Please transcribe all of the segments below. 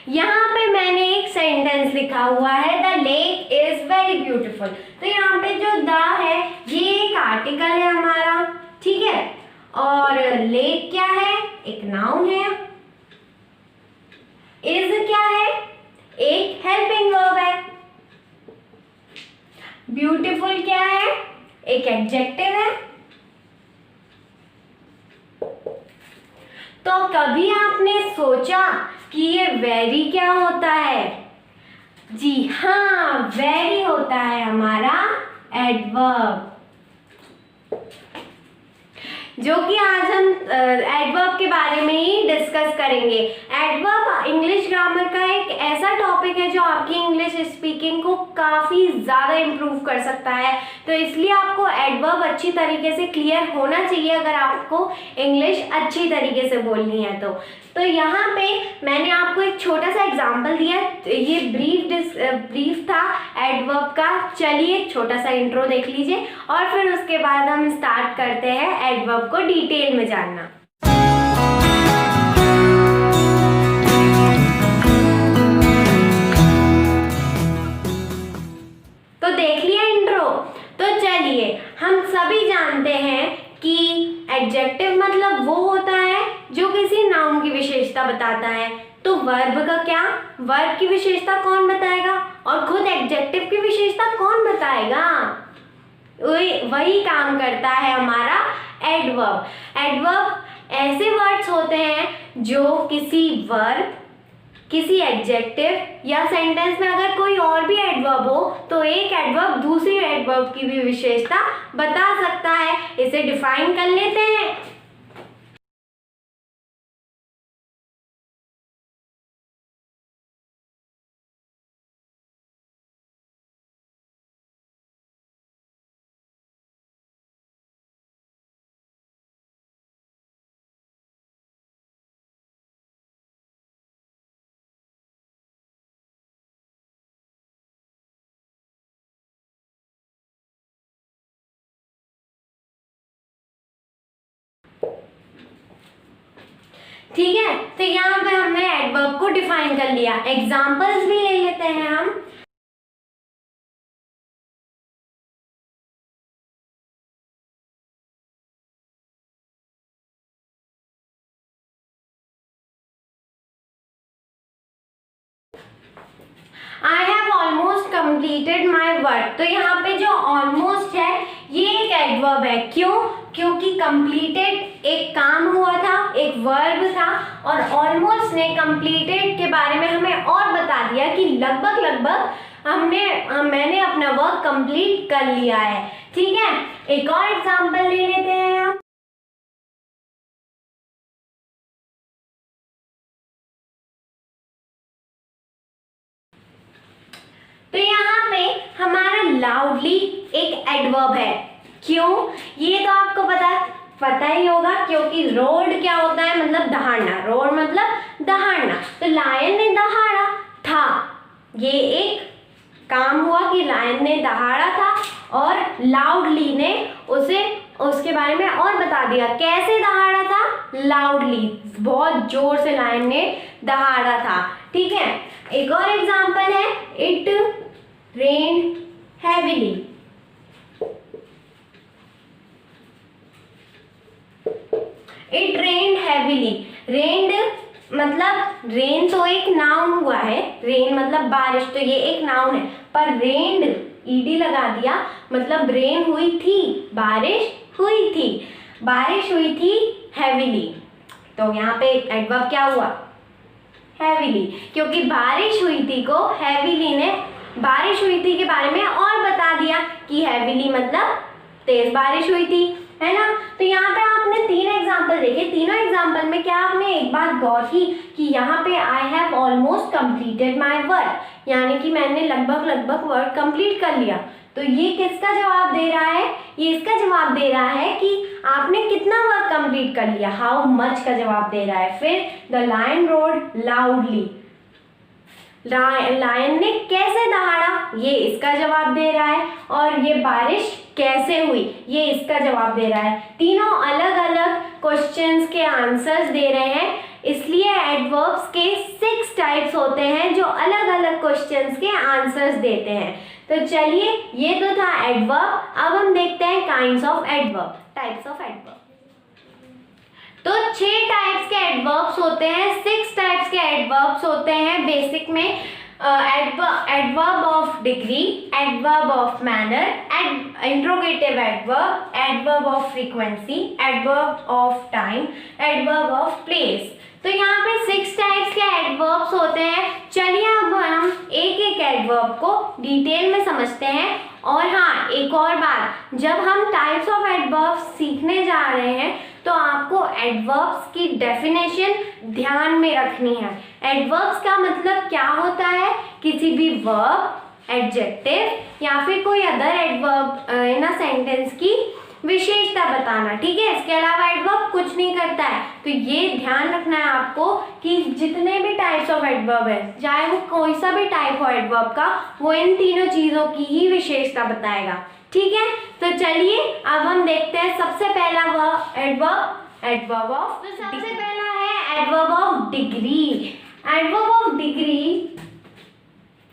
यहाँ पे मैंने एक सेंटेंस लिखा हुआ है, the lake is very beautiful. तो यहाँ पे जो द है ये एक आर्टिकल है हमारा, ठीक है, और लेक क्या है, एक नाउन है। इज क्या है, एक हेल्पिंग वर्ब है। ब्यूटीफुल क्या है, एक एडजेक्टिव है। तो कभी आपने सोचा कि ये वेरी क्या होता है? जी हाँ, वेरी होता है हमारा एडवर्ब, जो कि आज हम एडवर्ब के बारे में ही डिस्कस करेंगे। एडवर्ब इंग्लिश ग्रामर का एक ऐसा टॉपिक है जो आपकी इंग्लिश स्पीकिंग को काफ़ी ज़्यादा इम्प्रूव कर सकता है, तो इसलिए आपको एडवर्ब अच्छी तरीके से क्लियर होना चाहिए अगर आपको इंग्लिश अच्छी तरीके से बोलनी है। तो यहाँ पे मैंने आपको एक छोटा सा एग्जाम्पल दिया, ये ब्रीफ था एडवर्ब का। चलिए एक छोटा सा इंट्रो देख लीजिए और फिर उसके बाद हम स्टार्ट करते हैं एडवर्ब को डिटेल में जानना। तो देख लिया इंट्रो। तो चलिए, हम सभी जानते हैं कि एडजेक्टिव मतलब वो होता है जो किसी नाउन की विशेषता बताता है। तो वर्ब का क्या, वर्ब की विशेषता कौन बताएगा और खुद एडजेक्टिव की विशेषता कौन बताएगा? वही काम करता है हमारा एडवर्ब। एडवर्ब ऐसे वर्ड्स होते हैं जो किसी वर्ब, किसी एडजेक्टिव या सेंटेंस में अगर कोई और भी एडवर्ब हो तो एक एडवर्ब दूसरी एडवर्ब की भी विशेषता बता सकता है। इसे डिफाइन कर लेते हैं। ठीक है, तो यहाँ पे हमने एडवर्ब को डिफाइन कर लिया। एग्जाम्पल्स भी ले लेते हैं हम। I have almost completed my work. तो यहाँ पे जो ऑलमोस्ट है ये एक एडवर्ब है। क्यों? क्योंकि कंप्लीटेड एक काम हुआ था, एक वर्ब था, और ऑलमोस्ट ने कंप्लीटेड के बारे में हमें और बता दिया कि लगभग मैंने अपना वर्क कंप्लीट कर लिया है। ठीक है, एक और एग्जांपल ले लेते हैं हम। तो यहाँ पे हमारा लाउडली एक एडवर्ब है। क्यों? ये तो आपको पता ही होगा, क्योंकि रोड क्या होता है, मतलब दहाड़ना। रोड मतलब दहाड़ना। तो लायन ने दहाड़ा था, ये एक काम हुआ कि लायन ने दहाड़ा था, और लाउडली ने उसके बारे में और बता दिया। कैसे दहाड़ा था? लाउडली, बहुत जोर से लायन ने दहाड़ा था। ठीक है, एक और एग्जांपल है, it rained heavily. It rained heavily. Rained मतलब रेन तो एक नाउन हुआ है, रेन मतलब बारिश, तो ये एक नाउन है, पर रेन्ड ईडी लगा दिया, मतलब रेन हुई थी, बारिश हुई थी, बारिश हुई थी हैवीली। तो यहाँ पे एडवर्ब क्या हुआ? हैवीली, क्योंकि बारिश हुई थी को हैवीली ने बारिश हुई थी के बारे में और बता दिया कि हैवीली मतलब तेज बारिश हुई थी, है ना। तो यहाँ पे आपने 3 एग्जाम्पल देखे। तीनों एग्जाम्पल में क्या आपने एक बात गौर की कि यहाँ पे I have almost completed my work, यानी कि मैंने लगभग वर्क कंप्लीट कर लिया। तो ये किसका जवाब दे रहा है? ये इसका जवाब दे रहा है कि आपने कितना वर्क कंप्लीट कर लिया, हाउ मच का जवाब दे रहा है। फिर the lion roared loudly, lion ने कैसे दहाड़ा, ये इसका जवाब दे रहा है, और ये बारिश कैसे हुई, ये इसका जवाब दे रहा है। तीनों अलग अलग क्वेश्चंस के आंसर्स दे रहे हैं इसलिए एडवर्ब्स के 6 टाइप्स होते हैं जो अलग अलग क्वेश्चंस के आंसर्स देते हैं। तो चलिए, ये तो था एडवर्ब। अब हम देखते हैं kinds of adverb, types of adverb. तो 6 टाइप्स के एडवर्ब्स होते हैं, 6 टाइप्स के एडवर्ब्स होते हैं बेसिक में। Adverb of degree, adverb of manner, interrogative adverb, adverb of frequency, adverb of time, adverb of place. तो यहाँ पे 6 टाइप्स के एडवर्ब्स होते हैं। चलिए अब हम एक एक एडवर्ब को डिटेल में समझते हैं। और हाँ, एक और बात, जब हम टाइप्स ऑफ एडवर्ब्स सीखने जा रहे हैं तो आपको एडवर्ब्स की डेफिनेशन ध्यान में रखनी है। एडवर्ब्स का मतलब क्या होता है? किसी भी वर्ब, एडजेक्टिव या फिर कोई other adverb in a sentence की विशेषता बताना, ठीक है। इसके अलावा एडवर्ब कुछ नहीं करता है। तो ये ध्यान रखना है आपको कि जितने भी टाइप्स ऑफ एडवर्ब है, चाहे वो कोई सा भी टाइप हो एडवर्ब का, वो इन तीनों चीज़ों की ही विशेषता बताएगा, ठीक है। तो चलिए अब हम देखते हैं सबसे पहला वह एडवर्ब ऑफ, तो सबसे पहला है adverb of degree. Adverb of degree,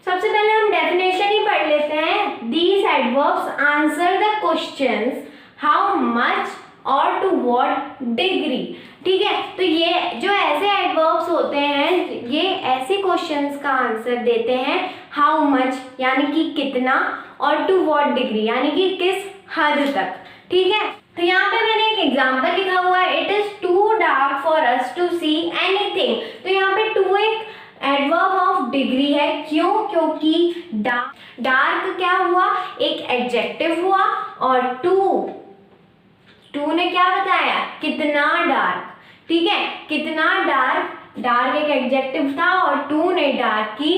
सबसे पहले हम डेफिनेशन ही पढ़ लेते हैं। These adverbs answer the questions how much और टू व्हाट डिग्री, ठीक है। तो ये जो ऐसे एडवर्ब्स होते हैं, ये ऐसे क्वेश्चंस का आंसर देते हैं। हाउ मच यानी कि कितना, और टू व्हाट डिग्री यानी कि किस हद तक, ठीक है। तो यहाँ पे मैंने एक एग्जांपल लिखा हुआ है, it is too dark for us to see anything. तो यहाँ पे टू एक एडवर्ब ऑफ डिग्री है। क्यों? क्योंकि डार्क क्या हुआ? एक एडजेक्टिव हुआ, और टू ने क्या बताया? कितना डार्क, ठीक है। कितना डार्क एक एडजेक्टिव था, और टू ने डार्क की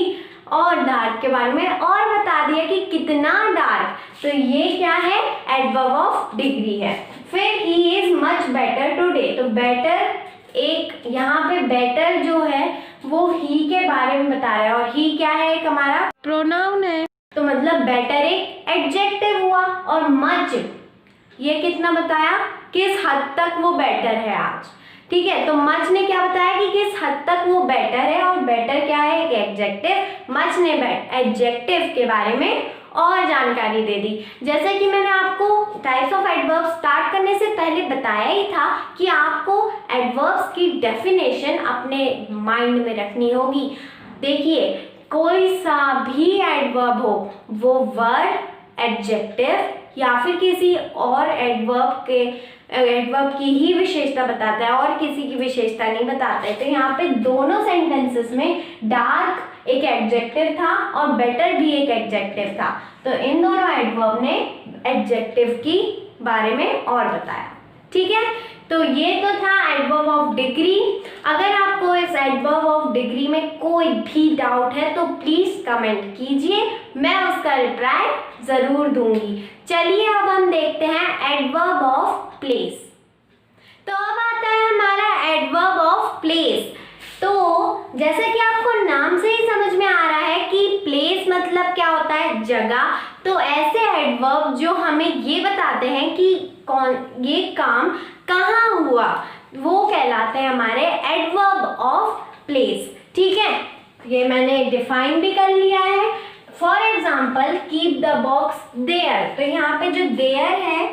और डार्क के बारे में और बता दिया कि कितना डार्क। तो ये क्या है? एडवर्ब ऑफ डिग्री है। फिर he is much better today. तो बेटर, एक यहाँ पे बेटर जो है वो ही के बारे में बता रहा है, और ही क्या है? एक हमारा प्रोनाउन है। तो मतलब बेटर एक एडजेक्टिव हुआ, और मच ये कितना बताया? किस हद तक वो बेटर है आज, ठीक है। तो मच ने क्या बताया कि किस हद तक वो बेटर है, और बेटर क्या है? एक एडजेक्टिव। मच ने एडजेक्टिव के बारे में और जानकारी दे दी। जैसे कि मैंने आपको टाइप्स ऑफ एडवर्ब स्टार्ट करने से पहले बताया ही था कि आपको एडवर्ब्स की डेफिनेशन अपने माइंड में रखनी होगी। देखिए, कोई सा भी एडवर्ब हो, वो वर्ड, एडजेक्टिव या फिर किसी और एडवर्ब की ही विशेषता बताता है, और किसी की विशेषता नहीं बताता है। तो यहाँ पे दोनों सेंटेंसेस में डार्क एक एडजेक्टिव था और बेटर भी एक एडजेक्टिव था। तो इन दोनों एडवर्ब ने एडजेक्टिव की बारे में और बताया, ठीक है। तो ये तो था एडवर्ब ऑफ डिग्री। अगर आपको इस एडवर्ब ऑफ डिग्री में कोई भी डाउट है तो प्लीज कमेंट कीजिए, मैं उसका रिप्लाई जरूर दूंगी। चलिए अब हम देखते हैं एडवर्ब ऑफ प्लेस। तो अब आता है हमारा एडवर्ब ऑफ प्लेस। तो जैसे कि आपको नाम से ही समझ में आ रहा है कि प्लेस मतलब क्या होता है? जगह। तो ऐसे एडवर्ब जो हमें ये बताते हैं कि ये काम कहाँ हुआ, वो कहलाते हैं हमारे एडवर्ब ऑफ प्लेस, ठीक है। ये मैंने डिफाइन भी कर लिया है। For example, keep the box there. तो यहाँ पे जो देयर है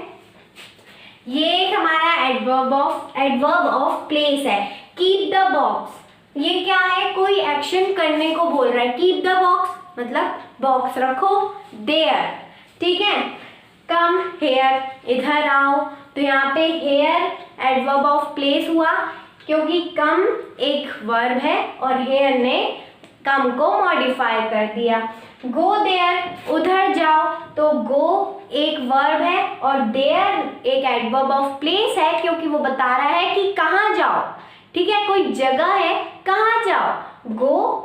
ये एक हमारा एडवर्ब ऑफ प्लेस है। कीप द बॉक्स, ये क्या है? कोई एक्शन करने को बोल रहा है। कीप द बॉक्स मतलब बॉक्स रखो, देयर, ठीक है। कम हेयर, इधर आओ। तो यहाँ पे हेयर एडवर्ब ऑफ प्लेस हुआ, क्योंकि कम एक वर्ब है और हेयर ने कम को मॉडिफाई कर दिया। गो देयर, उधर जाओ। तो गो एक वर्ब है और देयर एक एडवर्ब ऑफ प्लेस है, क्योंकि वो बता रहा है कि कहाँ जाओ, ठीक है। कोई जगह है, कहाँ जाओ। गो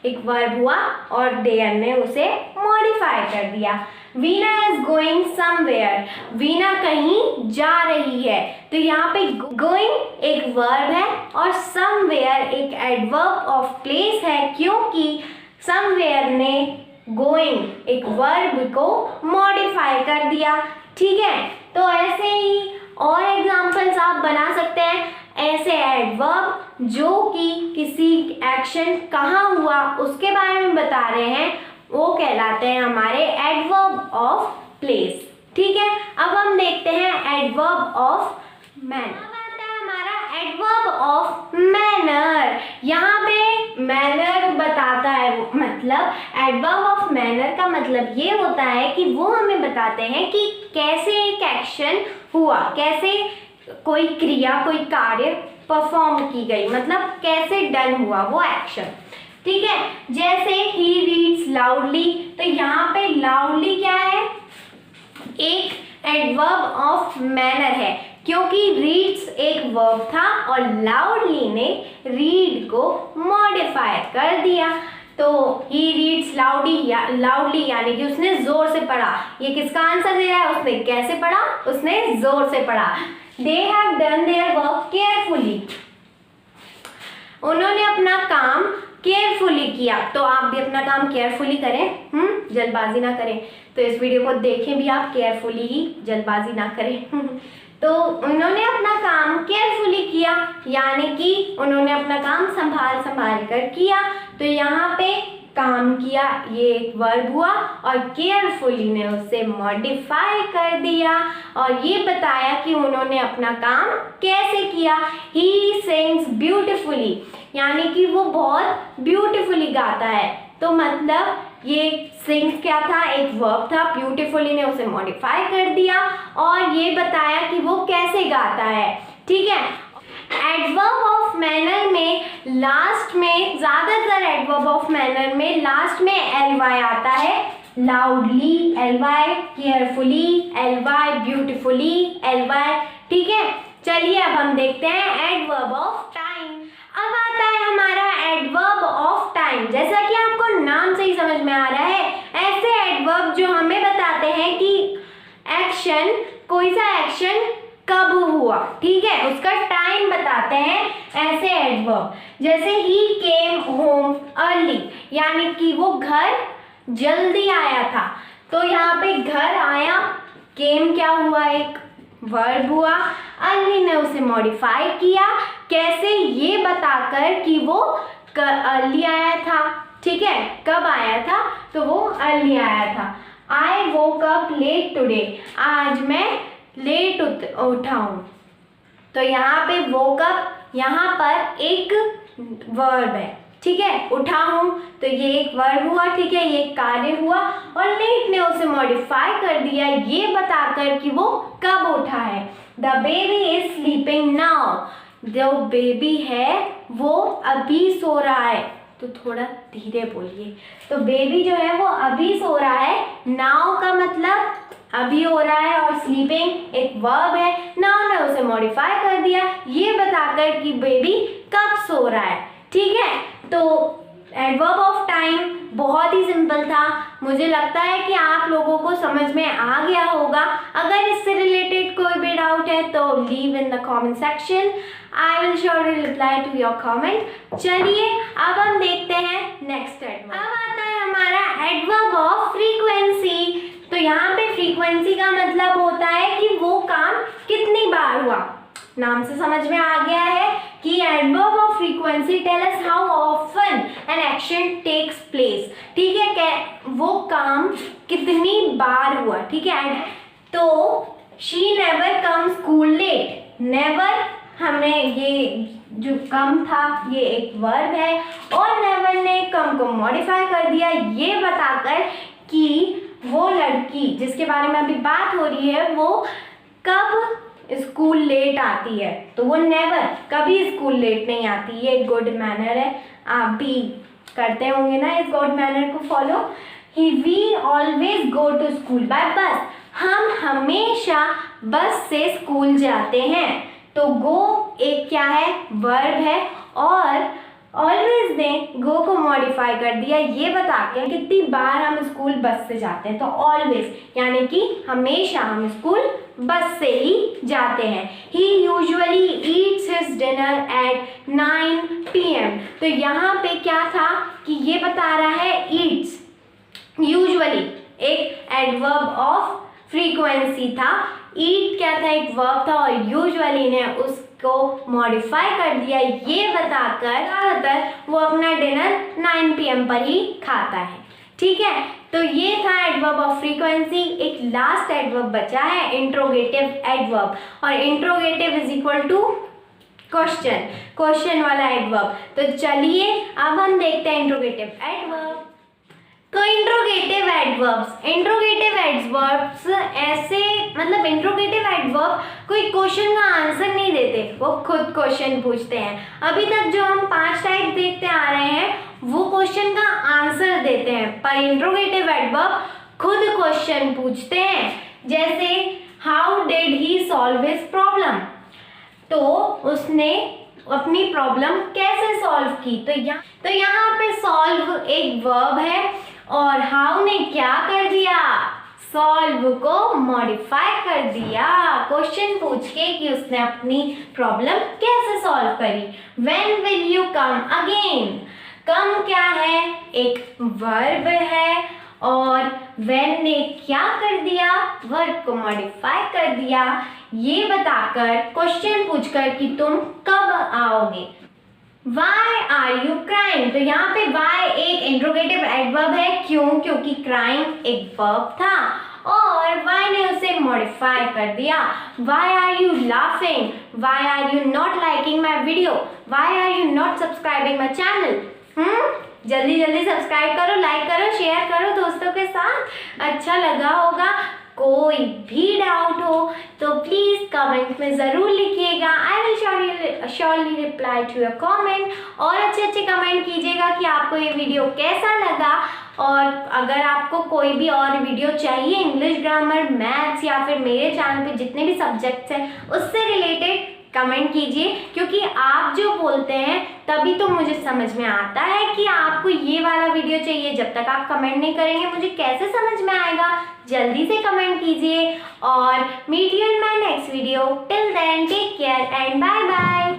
एक वर्ब हुआ और देयर ने उसे मॉडिफाई कर दिया। Veena is going somewhere, Veena कहीं जा रही है। तो यहाँ पे गोइंग एक वर्ब है और समवेयर एक एडवर्ब ऑफ प्लेस है, क्योंकि समवेयर ने गोइंग एक वर्ब को मॉडिफाई कर दिया, ठीक है। तो ऐसे ही और एग्जांपल्स आप बना सकते हैं। ऐसे एडवर्ब जो कि किसी एक्शन कहाँ हुआ उसके बारे में बता रहे हैं, वो कहलाते हैं हमारे एडवर्ब ऑफ प्लेस। ठीक है, अब हम देखते हैं एडवर्ब ऑफ मैनर। हमारा एडवर्ब ऑफ मैनर, यहाँ पे मैनर बताता है, मतलब एडवर्ब ऑफ मैनर का मतलब ये होता है कि वो हमें बताते हैं कि कैसे एक एक्शन हुआ, कैसे कोई क्रिया, कोई कार्य परफॉर्म की गई, मतलब कैसे डन हुआ वो एक्शन। ठीक है, जैसे ही रीड्स लाउडली, तो यहाँ पे लाउडली क्या है, एक एडवर्ब ऑफ मैनर है, क्योंकि रीड्स एक वर्ब था और लाउडली ने रीड को मॉडिफाई कर दिया। तो ही रीड्स लाउडली यानी कि उसने जोर से पढ़ा। ये किसका आंसर दे रहा है, उसने कैसे पढ़ा, उसने जोर से पढ़ा। They have done their work carefully, उन्होंने अपना काम केयरफुली किया। तो आप भी अपना काम केयरफुली करें, जल्दबाजी ना करें। तो इस वीडियो को देखें भी आप केयरफुली ही, जल्दबाजी ना करें। तो उन्होंने अपना काम केयरफुली किया, यानी कि उन्होंने अपना काम संभाल कर किया। तो यहाँ पे काम किया ये एक वर्ब हुआ और केयरफुली ने उसे मॉडिफाई कर दिया और ये बताया कि उन्होंने अपना काम कैसे किया। ही सिंग्स ब्यूटिफुली, यानी कि वो बहुत ब्यूटिफुली गाता है। तो मतलब ये सिंग्स क्या था, एक वर्ब था, ब्यूटिफुली ने उसे मॉडिफाई कर दिया और ये बताया कि वो कैसे गाता है। ठीक है, एडवर्ब ऑफ मैनर में लास्ट में, ज्यादातर एडवर्ब ऑफ मैनर में लास्ट में एलवाई आता है। Loudly L Y, carefully L Y, beautifully L Y. ठीक है, चलिए अब हम देखते हैं एडवर्ब ऑफ टाइम। अब आता है हमारा एडवर्ब ऑफ टाइम। जैसा कि आपको नाम से ही समझ में आ रहा है, ऐसे एडवर्ब जो हमें बताते हैं कि एक्शन, कोई सा एक्शन कब हुआ, ठीक है, उसका टाइम बताते हैं ऐसे एडवर्ब। जैसे ही केम होम अर्ली, यानी कि वो घर जल्दी आया था। तो यहाँ पे घर आया, केम क्या हुआ, एक वर्ब हुआ, अर्ली ने उसे मॉडिफाई किया, कैसे, ये बताकर कि वो अर्ली आया था। ठीक है, कब आया था, तो वो अर्ली आया था। आई वोक अप लेट टुडे, आज मैं लेट उठा हूँ। तो यहाँ पे वोक अप, यहाँ पर एक वर्ब है। ठीक है, उठा हूँ, तो ये एक वर्ब हुआ। ठीक है, ये कार्य हुआ और लेट ने उसे मॉडिफाई कर दिया ये बताकर कि वो कब उठा है। The baby is sleeping now, जो बेबी है वो अभी सो रहा है। तो थोड़ा धीरे बोलिए। तो बेबी जो है वो अभी सो रहा है। नाउ का मतलब अभी हो रहा है और स्लीपिंग एक वर्ब है। नाउ ने उसे मॉडिफाई कर दिया ये बताकर कि बेबी कब सो रहा है। ठीक है, तो एडवर्ब ऑफ टाइम बहुत ही सिंपल था। मुझे लगता है कि आप लोगों को समझ में आ गया होगा। अगर इससे रिलेटेड कोई भी डाउट है तो leave in the comment section, I will surely reply to your comment. चलिए अब हम देखते हैं नेक्स्ट एडवर्ब। अब आता है हमारा एडवर्ब ऑफ फ्रीक्वेंसी। तो यहाँ पे फ्रीक्वेंसी का मतलब होता है कि वो काम कितनी बार हुआ। नाम से समझ में आ गया है कि adverb of frequency tell us how often an action takes place. ठीक है, वो काम कितनी बार हुआ। ठीक है, तो she never come school late. Never, हमने ये जो कम था ये एक वर्ब है और नेवर ने कम को मॉडिफाई कर दिया ये बताकर कि वो लड़की जिसके बारे में अभी बात हो रही है वो कब स्कूल लेट आती है। तो वो नेवर, कभी स्कूल लेट नहीं आती। ये गुड मैनर है, आप भी करते होंगे ना इस गुड मैनर को follow. We always go to school by bus, हम हमेशा बस से स्कूल जाते हैं। तो गो एक क्या है, वर्ब है और ऑलवेज ने गो को मॉडिफाई कर दिया ये बता के कितनी बार हम स्कूल बस से जाते हैं। तो ऑलवेज यानी कि हमेशा हम स्कूल बस से ही जाते हैं। He usually eats his dinner at 9 PM। तो यहाँ पे क्या था कि ये बता रहा है ईट्स, यूजुअली एक एडवर्ब ऑफ फ्रीक्वेंसी था। ईट क्या था, एक वर्ब था और यूजुअली ने उसको को मॉडिफाई कर दिया, ये बताकर ज़्यादातर वो अपना डिनर 9 PM पर ही खाता है। ठीक है, तो ये था एडवर्ब ऑफ फ्रीक्वेंसी। एक लास्ट एडवर्ब बचा है, इंट्रोगेटिव एडवर्ब, और interrogative is equal to question, question वाला एडवर्ब। तो चलिए अब हम देखते हैं इंट्रोगेटिव एडवर्ब। तो इंट्रोगेटिव एडवर्ब्स ऐसे, मतलब इंट्रोगेटिव एडवर्ब कोई क्वेश्चन का आंसर नहीं देते, वो खुद क्वेश्चन पूछते हैं। अभी तक जो हम 5 टाइप देखते आ रहे हैं वो क्वेश्चन का आंसर देते हैं, पर इंट्रोगेटिव एडवर्ब खुद क्वेश्चन पूछते हैं। जैसे how did he solve his problem, तो उसने अपनी प्रॉब्लम कैसे सॉल्व की। तो यहाँ पे सॉल्व एक वर्ब है और हाउ ने क्या कर दिया, सॉल्व को मॉडिफाई कर दिया क्वेश्चन पूछ के कि उसने अपनी प्रॉब्लम कैसे सॉल्व करी। When will you come again, come क्या है, एक वर्ब है, और व्हेन ने क्या कर दिया, वर्ब को मॉडिफाई कर दिया, ये बताकर क्वेश्चन पूछकर कि तुम कब आओगे। Why are you crying, तो यहाँ पे why एक इंट्रोगेटिव एडवर्ब है, क्यों, क्योंकि crying एक वर्ब था और why ने उसे मॉडिफाई कर दिया। Why are you laughing, why are you not liking my video, why are you not subscribing my channel। जल्दी जल्दी सब्सक्राइब करो, लाइक करो, शेयर करो दोस्तों के साथ। अच्छा लगा होगा। कोई भी डाउट हो तो प्लीज़ कमेंट में ज़रूर लिखिएगा। I will surely reply to your comment. और अच्छे अच्छे कमेंट कीजिएगा कि आपको ये वीडियो कैसा लगा, और अगर आपको कोई भी और वीडियो चाहिए इंग्लिश ग्रामर, मैथ्स, या फिर मेरे चैनल पे जितने भी सब्जेक्ट्स हैं उससे रिलेटेड कमेंट कीजिए, क्योंकि आप जो बोलते हैं तभी तो मुझे समझ में आता है कि आपको ये वाला वीडियो चाहिए। जब तक आप कमेंट नहीं करेंगे मुझे कैसे समझ में आएगा। जल्दी से कमेंट कीजिए और meet you in my next video. Till then take care and bye bye.